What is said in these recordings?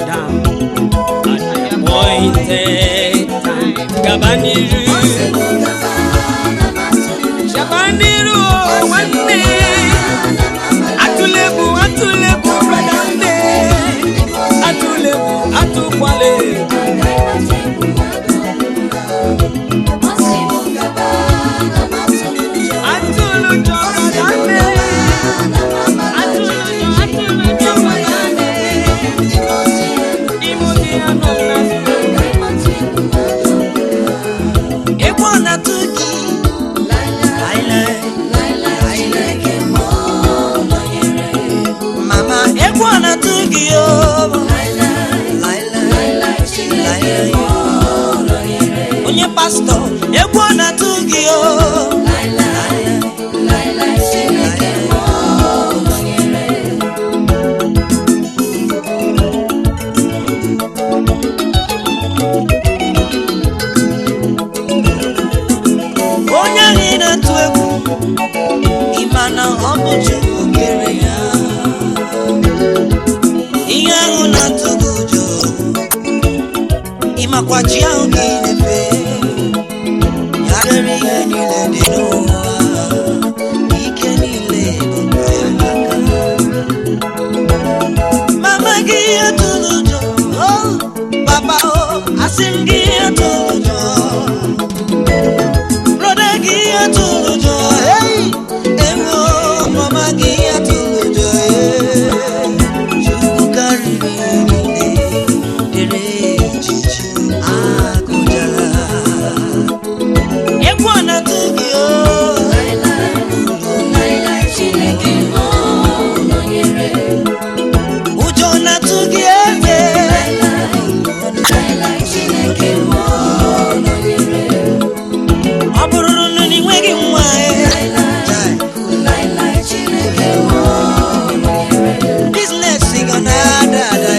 down at the appointed time. Gabaniru, Gabaniru, one day. Atulebu, brother day. Atulebu, atukwale. Onye pastor, egwu na tugi o. Onye anyị na-atụ egwu, ịmana ọ bụ Chukwu kere ya. Ihe ahụ na-atụ gị ụjọ, ịmakwa chi ahụ gị na-efe. Ya dịrị ihe niile dị n'ụwa, ike niile bụ ya n'aka. Mama gị atụrụ ụjọ, oh papa oh, asị m gị atụrụ ụjọ. Brother gị atụrụ ụjọ, hey emo mama gị atụrụ ụjọ, Chukwu karịrị niile dere echiche akụjara. Egwu na-atụ gị o, ụjọ na-atụ gị eze. Ọ bụrụ na ị nweghị nwa business gị na-ada ada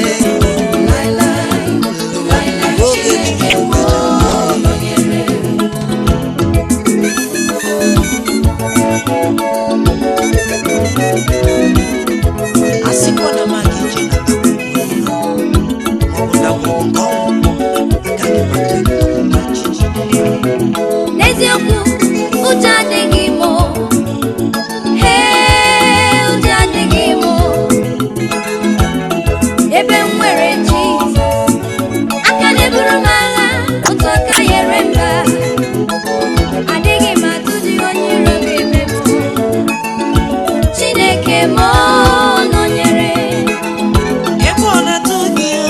asịkwa na mmadụ ije n'eziokwu ụjọ adịghị m ụjọ adịghị m ebe m nwere Jizọs aka na-eburu m agha otu aka nyere mba adịghị m atụzi onye iro ga-eme m Chineke m nọnyere. egwu na-atụ gị o.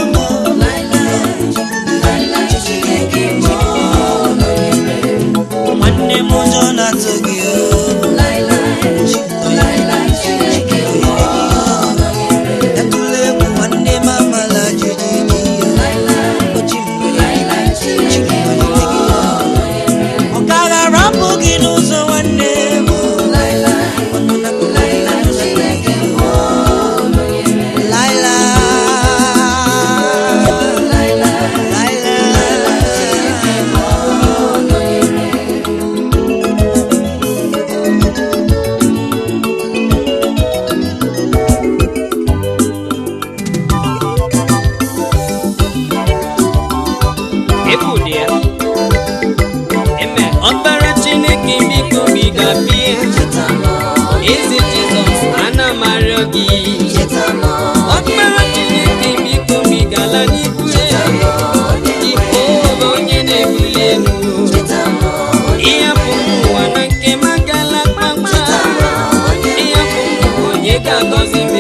Nwanne m ụjọ na-atụ gị o. Etụla egwu nwanne m amala jijiji ọ gaghị arapụ gị n'ụzọ nwanne m. Ọbara Chineke biko biga bie eze Jizọs ana m arịọ gị. Ọbara Chineke biko bigala n'ikwe Jehova onye na-ebuli elu. Ịhapụ n'ụwa na nke m agala kpamkpam, ịhapụ n'ụwa onye ga-agọzi m.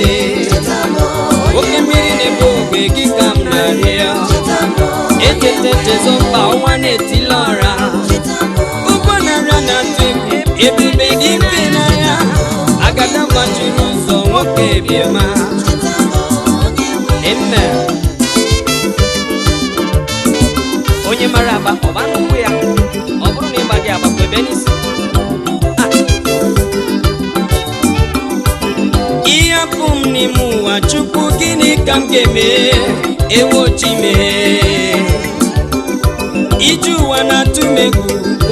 Oke mmiri na-ebe ogbe gị ka m na-arịọ. Echeta Jezọba ọnwa na-etili ọra, ụgbọ na-arịa na-atụ egwu ebube gị mfe n'anya. Agada gbachiri ụzọ nwoke ebiema. Amen. Onye mara agba ọba n'ụkwụ ya, ọ bụrụ na ịgba gị agbakwa ebe n'isi. Ịhapụ m n'ime ụwa Chukwu, gịnị ka m ga-eme? Ewochi mee iji ụwa na-atụ m egwu,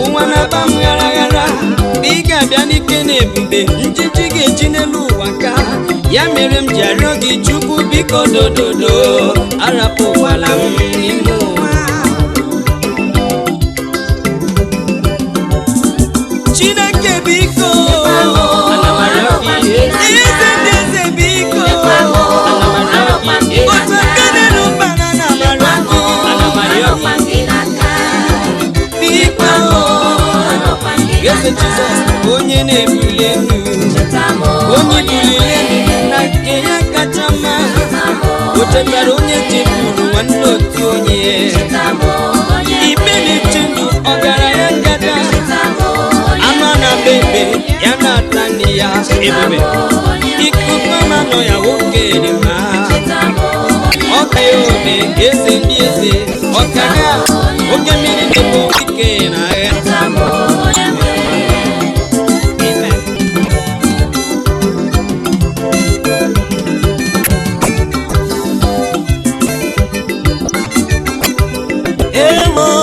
ụwa na-aba m ghara ghara. mgbe ị ga-abịa n'ike na ebube njiji ga-eji n'elu ụwa ka ya mere m ji arịọ gị Chukwu biko dododo arapụkwala m n'ime ụwa. Chineke biko ana m arịọ gị, eze ndị eze biko ana m arịọ gị, otu aka n'elu ụkpana ana m arịọ gị biko eze Jizọs onye na-ebuli elu, onye buliri elu na nke ya kacha mma. O chetara onye chefuru nwanne otu onye, ikpe na-eche ndụ ọgaranya ngada, anụ na bebe ya na-ata nne ya ebube, ikuku ọma nọ ya nwoke dị mma. Ọka ya ome eze ndị eze, ọka ya oke mmiri na-ebu ike na agha. Emo